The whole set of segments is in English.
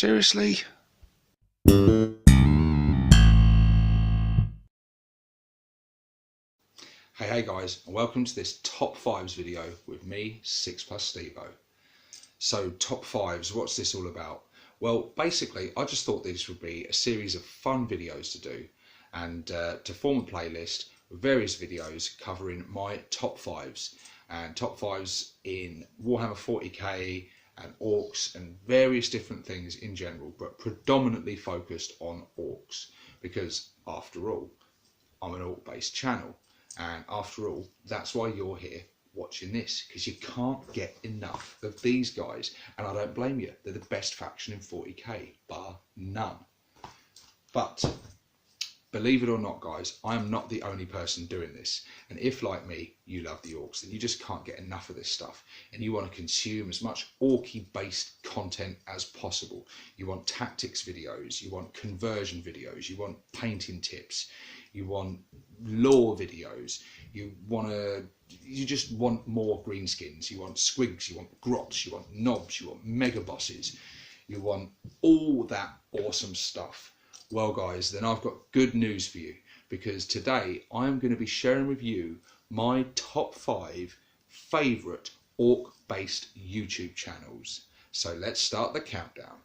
Seriously? Hey guys, and welcome to this top fives video with me, 6+ Stevo. So top fives, what's this all about? Well, basically I just thought this would be a series of fun videos to do and to form a playlist with various videos covering my top fives and top fives in Warhammer 40k and Orks and various different things in general, but predominantly focused on Orks because after all I'm an Ork based channel. And after all, that's why you're here watching this, because you can't get enough of these guys. And I don't blame you. They're the best faction in 40k, bar none. But believe it or not, guys, I am not the only person doing this. And if, like me, you love the Orks, then you just can't get enough of this stuff. And you want to consume as much Orky-based content as possible. You want tactics videos, you want conversion videos, you want painting tips, you want lore videos, you just want more greenskins, you want squigs, you want grots, you want knobs, you want mega bosses, you want all that awesome stuff. Well guys, then I've got good news for you, because today I'm going to be sharing with you my top 5 favourite Ork based YouTube channels. So let's start the countdown.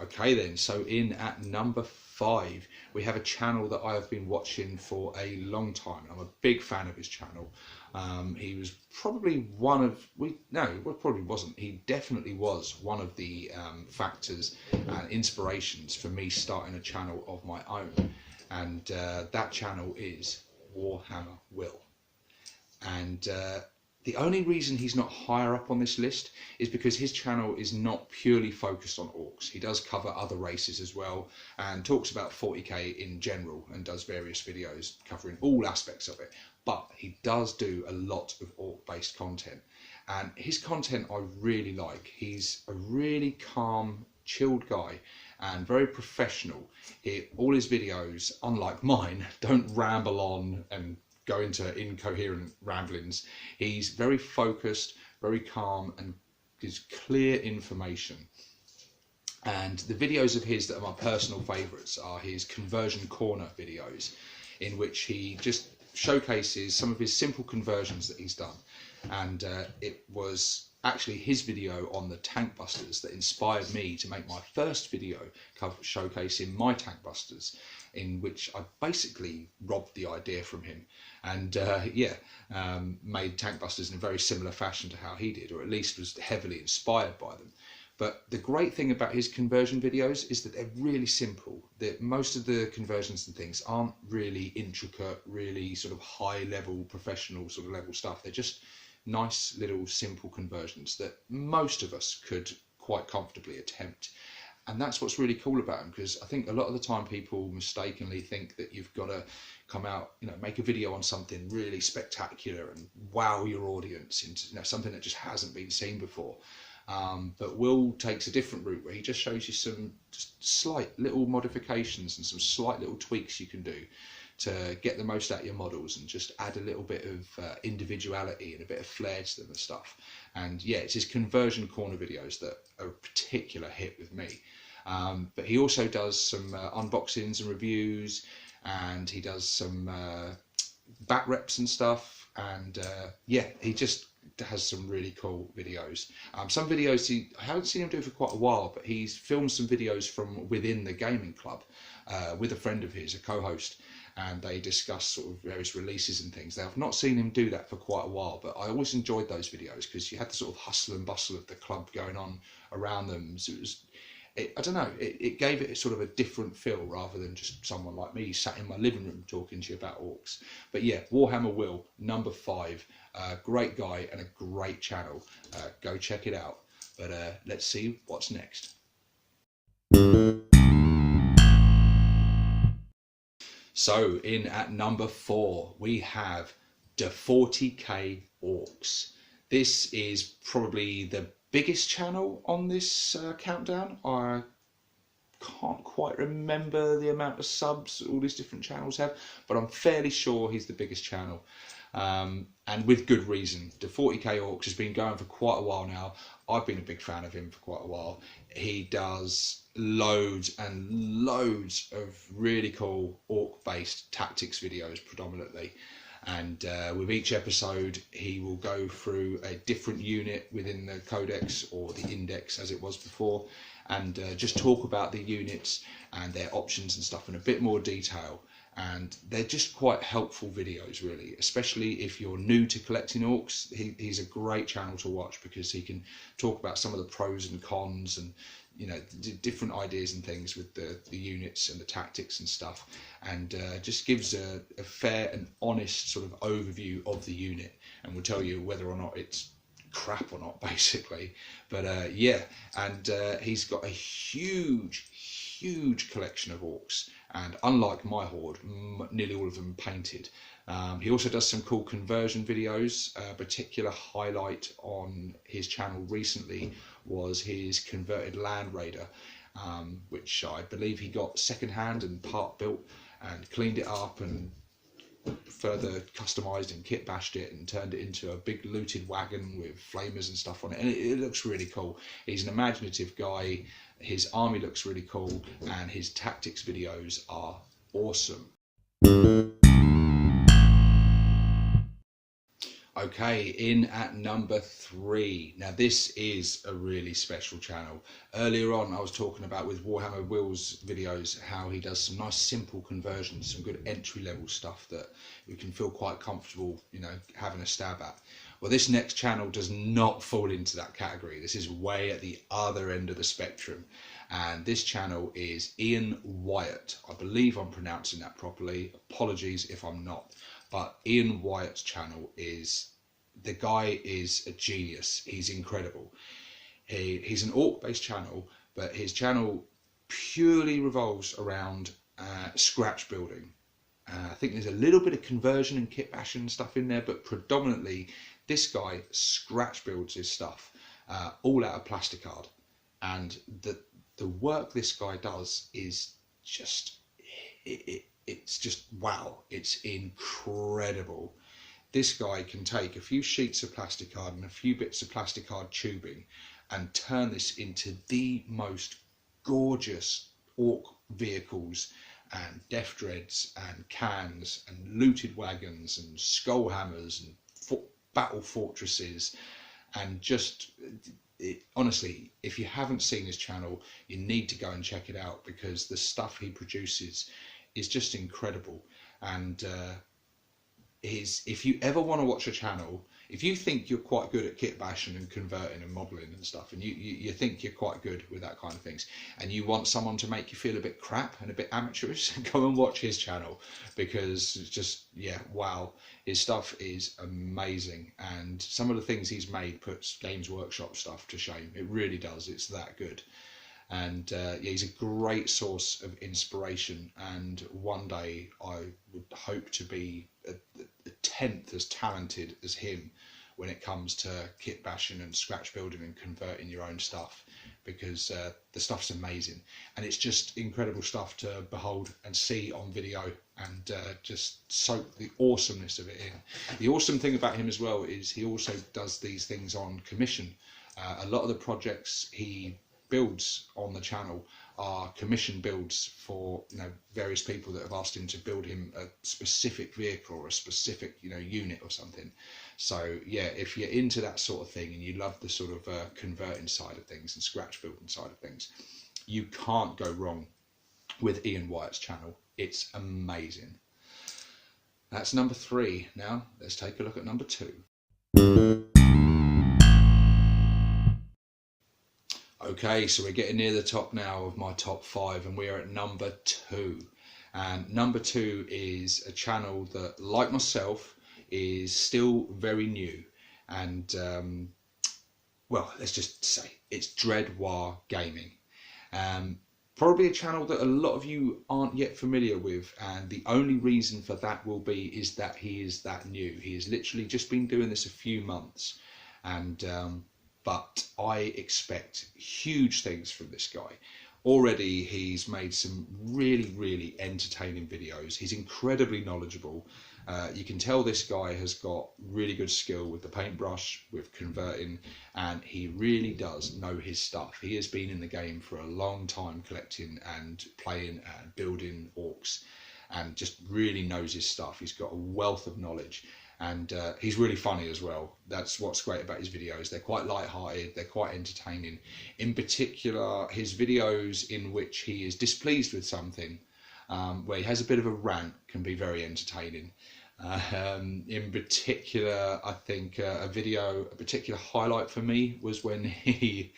Okay then, so in at number 5 we have a channel that I have been watching for a long time. I'm a big fan of his channel. He was probably one of, probably wasn't, he definitely was one of the factors and inspirations for me starting a channel of my own, and that channel is Warhammer Will. And the only reason he's not higher up on this list is because his channel is not purely focused on Orks. He does cover other races as well and talks about 40k in general and does various videos covering all aspects of it. But he does do a lot of Ork based content, and his content I really like. He's a really calm, chilled guy and very professional. All his videos, unlike mine, don't ramble on and go into incoherent ramblings. He's very focused, very calm, and gives clear information. And the videos of his that are my personal favourites are his Conversion Corner videos, in which he just showcases some of his simple conversions that he's done. And it was actually his video on the tank busters that inspired me to make my first video showcasing my tank busters, in which I basically robbed the idea from him and made tank busters in a very similar fashion to how he did, or at least was heavily inspired by them. But the great thing about his conversion videos is that they're really simple. That most of the conversions and things aren't really intricate, really sort of high level, professional sort of level stuff. They're just nice little simple conversions that most of us could quite comfortably attempt. And that's what's really cool about them, because I think a lot of the time people mistakenly think that you've got to come out, make a video on something really spectacular and wow your audience into something that just hasn't been seen before. But Will takes a different route, where he just shows you some just slight little modifications and some slight little tweaks you can do to get the most out of your models and just add a little bit of individuality and a bit of flair to them and stuff. And yeah, it's his Conversion Corner videos that are a particular hit with me. But he also does some unboxings and reviews, and he does some back reps and stuff. And he just has some really cool videos. Some videos I haven't seen him do for quite a while, but he's filmed some videos from within the gaming club with a friend of his, a co-host, and they discuss sort of various releases and things. Now, I've not seen him do that for quite a while, but I always enjoyed those videos because you had the sort of hustle and bustle of the club going on around them. So it gave it sort of a different feel rather than just someone like me sat in my living room talking to you about Orks. But yeah, Warhammer Will, number 5, great guy and a great channel. Go check it out. But let's see what's next. So in at number 4 we have the 40k Orks. This is probably the biggest channel on this countdown. I can't quite remember the amount of subs all these different channels have, but I'm fairly sure he's the biggest channel. And with good reason. The 40k Orks has been going for quite a while now. I've been a big fan of him for quite a while. He does loads and loads of really cool Ork based tactics videos predominantly, and with each episode he will go through a different unit within the codex, or the index as it was before, and just talk about the units and their options and stuff in a bit more detail. And they're just quite helpful videos, really, especially if you're new to collecting orcs. He's a great channel to watch, because he can talk about some of the pros and cons, and you know, different ideas and things with the units and the tactics and stuff, and just gives a fair and honest sort of overview of the unit, and will tell you whether or not it's crap or not, basically. But yeah, and he's got a huge collection of orcs, and unlike my horde, nearly all of them painted. He also does some cool conversion videos. A particular highlight on his channel recently was his converted Land Raider, which I believe he got secondhand and part built, and cleaned it up and further customized and kit bashed it and turned it into a big looted wagon with flamers and stuff on it, and it looks really cool. He's an imaginative guy. His army looks really cool, and his tactics videos are awesome. Okay, in at number 3. Now this is a really special channel. Earlier on I was talking about with Warhammer Will's videos how he does some nice simple conversions, some good entry level stuff that you can feel quite comfortable, you know, having a stab at. Well, this next channel does not fall into that category. This is way at the other end of the spectrum, and this channel is Ian Wyatt. I believe I'm pronouncing that properly. Apologies if I'm not. But Ian Wyatt's channel is, the guy is a genius. He's incredible. He's an Ork based channel, but his channel purely revolves around scratch building. I think there's a little bit of conversion and kit bashing and stuff in there, but predominantly this guy scratch builds his stuff all out of plasticard, and the work this guy does is just it's just wow. It's incredible. This guy can take a few sheets of plasticard and a few bits of plasticard tubing and turn this into the most gorgeous Ork vehicles and death dreads and cans and looted wagons and skull hammers and battle fortresses, and just honestly, if you haven't seen his channel, you need to go and check it out, because the stuff he produces is just incredible. And if you ever want to watch a channel, if you think you're quite good at kit bashing and converting and modelling and stuff, and you think you're quite good with that kind of things, and you want someone to make you feel a bit crap and a bit amateurish, go and watch his channel, because it's just, yeah, wow, his stuff is amazing, and some of the things he's made puts Games Workshop stuff to shame. It really does. It's that good. And yeah, he's a great source of inspiration, and one day I would hope to be a tenth as talented as him when it comes to kit bashing and scratch building and converting your own stuff, because the stuff's amazing, and it's just incredible stuff to behold and see on video, and just soak the awesomeness of it in. The awesome thing about him as well is he also does these things on commission. A lot of the projects he builds on the channel are commission builds for, you know, various people that have asked him to build him a specific vehicle or a specific, you know, unit or something. So yeah, if you're into that sort of thing and you love the sort of converting side of things and scratch building side of things, you can't go wrong with Ian Wyatt's channel. It's amazing. That's number 3. Now let's take a look at number 2. Okay, so we're getting near the top now of my top 5, and we are at number 2. And number 2 is a channel that, like myself, is still very new. And, well, let's just say it's Dread War Gaming. Probably a channel that a lot of you aren't yet familiar with, and the only reason for that will be is that he is that new. He has literally just been doing this a few months, and but I expect huge things from this guy. already he's made some really entertaining videos. He's incredibly knowledgeable. You can tell this guy has got really good skill with the paintbrush, with converting, and he really does know his stuff. He has been in the game for a long time, collecting and playing and building orcs, and just really knows his stuff. He's got a wealth of knowledge, and he's really funny as well. That's what's great about his videos. They're quite light-hearted, they're quite entertaining. In particular, his videos in which he is displeased with something, where he has a bit of a rant, can be very entertaining. In particular, I think a particular highlight for me was when he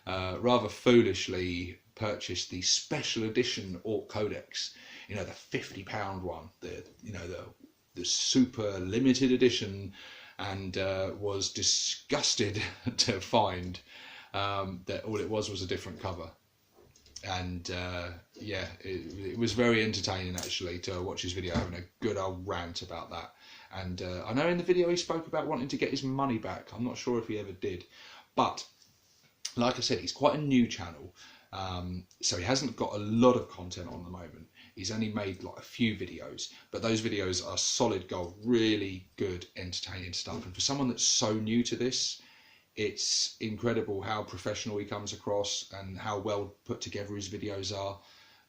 rather foolishly purchased the special edition Ork Codex, you know, the £50 one, the super limited edition, and was disgusted to find that all it was a different cover. And yeah, it was very entertaining actually to watch his video, having a good old rant about that. And I know in the video he spoke about wanting to get his money back. I'm not sure if he ever did, but like I said, he's quite a new channel, so he hasn't got a lot of content on the moment. He's only made like a few videos, but those videos are solid gold, really good, entertaining stuff. And for someone that's so new to this, it's incredible how professional he comes across and how well put together his videos are.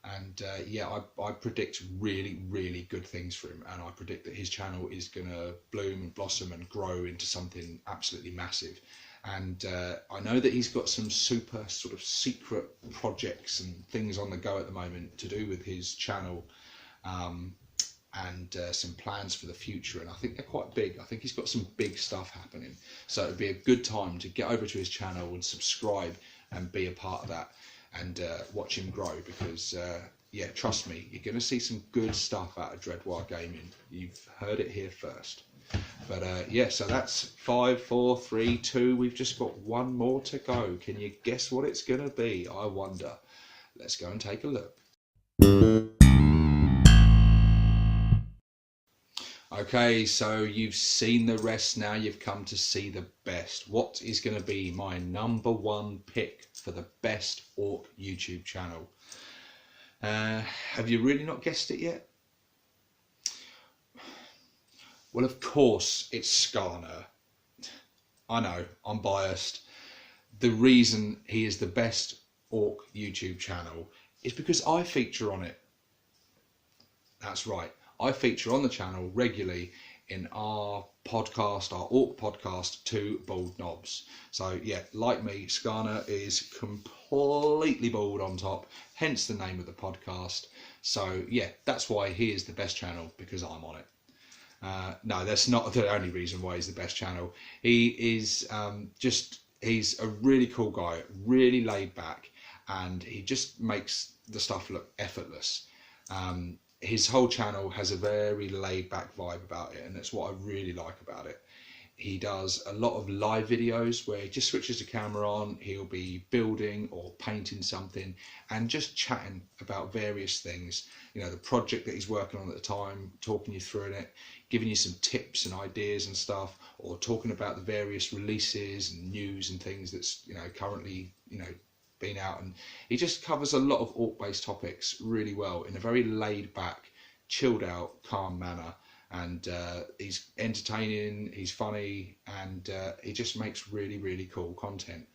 And yeah, I predict really good things for him, and I predict that his channel is going to bloom and blossom and grow into something absolutely massive. And I know that he's got some super sort of secret projects and things on the go at the moment to do with his channel, and some plans for the future, and I think they're quite big. I think he's got some big stuff happening, so it'd be a good time to get over to his channel and subscribe and be a part of that, and watch him grow, because yeah, trust me, you're going to see some good stuff out of Dreadwire Gaming. You've heard it here first. But yeah, so that's 5, 4, 3, 2. We've just got one more to go. Can you guess what it's going to be? I wonder. Let's go and take a look. Okay, so you've seen the rest, now you've come to see the best. What is going to be my #1 pick for the best Ork YouTube channel? Have you really not guessed it yet? Well, of course, it's Skarnir. I know, I'm biased. The reason he is the best Ork YouTube channel is because I feature on it. That's right. I feature on the channel regularly in our podcast, our Ork podcast, Two Bald Knobs. So yeah, like me, Skarnir is completely bald on top, hence the name of the podcast. So yeah, that's why he is the best channel, because I'm on it. No, that's not the only reason why he's the best channel. He is he's a really cool guy, really laid back, and he just makes the stuff look effortless. His whole channel has a very laid back vibe about it, and that's what I really like about it. He does a lot of live videos where he just switches the camera on, he'll be building or painting something and just chatting about various things, you know, the project that he's working on at the time, talking you through it, giving you some tips and ideas and stuff, or talking about the various releases and news and things that's, you know, currently, you know, been out. And he just covers a lot of Ork based topics really well in a very laid back, chilled out, calm manner. And he's entertaining, he's funny, and he just makes really cool content.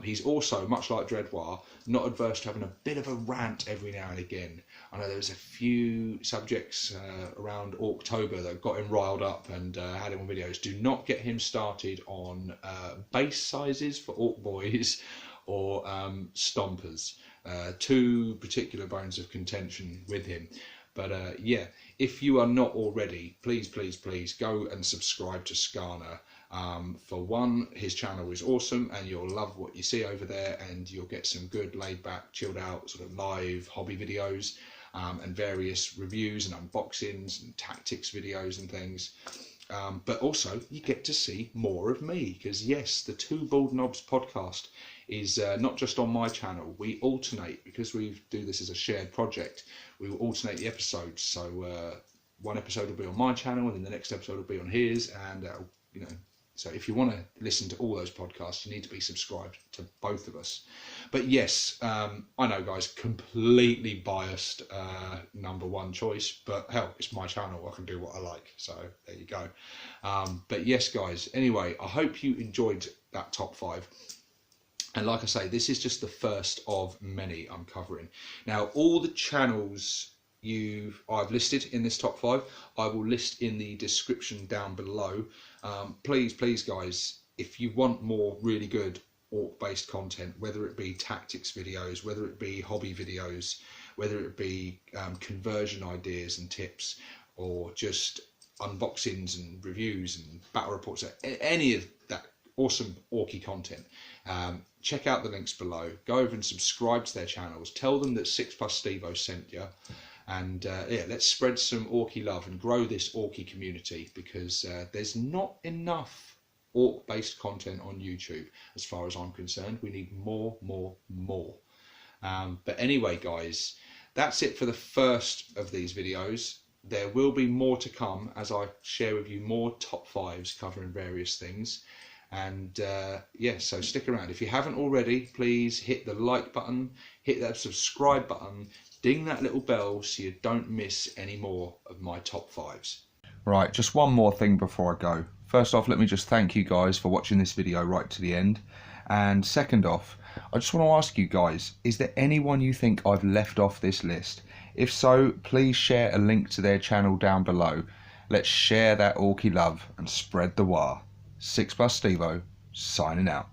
He's also, much like Dreadwire, not adverse to having a bit of a rant every now and again. I know there was a few subjects around Orktober that got him riled up and had him on videos. Do not get him started on base sizes for Ork boys or stompers. Two particular bones of contention with him. But yeah, if you are not already, please go and subscribe to Skarnir. For one, his channel is awesome and you'll love what you see over there, and you'll get some good laid back, chilled out sort of live hobby videos, and various reviews and unboxings and tactics videos and things. But also you get to see more of me, because yes, the Two Bald Knobs podcast is not just on my channel. We alternate, because we do this as a shared project. We will alternate the episodes, so one episode will be on my channel and then the next episode will be on his, and you know, So if you want to listen to all those podcasts, you need to be subscribed to both of us. But yes, I know, guys, completely biased number one choice, but hell, it's my channel. I can do what I like. So there you go. But yes, guys, anyway, I hope you enjoyed that top 5. And like I say, this is just the first of many I'm covering. Now, all the channels I've listed in this top 5, I will list in the description down below. Please, guys, if you want more really good Ork-based content, whether it be tactics videos, whether it be hobby videos, whether it be conversion ideas and tips, or just unboxings and reviews and battle reports, any of that awesome Orky content, check out the links below. Go over and subscribe to their channels. Tell them that 6+ Stevo sent you. And yeah, let's spread some Orky love and grow this Orky community, because there's not enough Ork-based content on YouTube as far as I'm concerned. We need more. But anyway, guys, that's it for the first of these videos. There will be more to come as I share with you more top 5s covering various things. And yeah, so stick around. If you haven't already, please hit the like button, hit that subscribe button, ding that little bell so you don't miss any more of my top 5s. Right, just one more thing before I go. First off, let me just thank you guys for watching this video right to the end. And second off, I just want to ask you guys, is there anyone you think I've left off this list? If so, please share a link to their channel down below. Let's share that Orky love and spread the war. 6+ Stevo, signing out.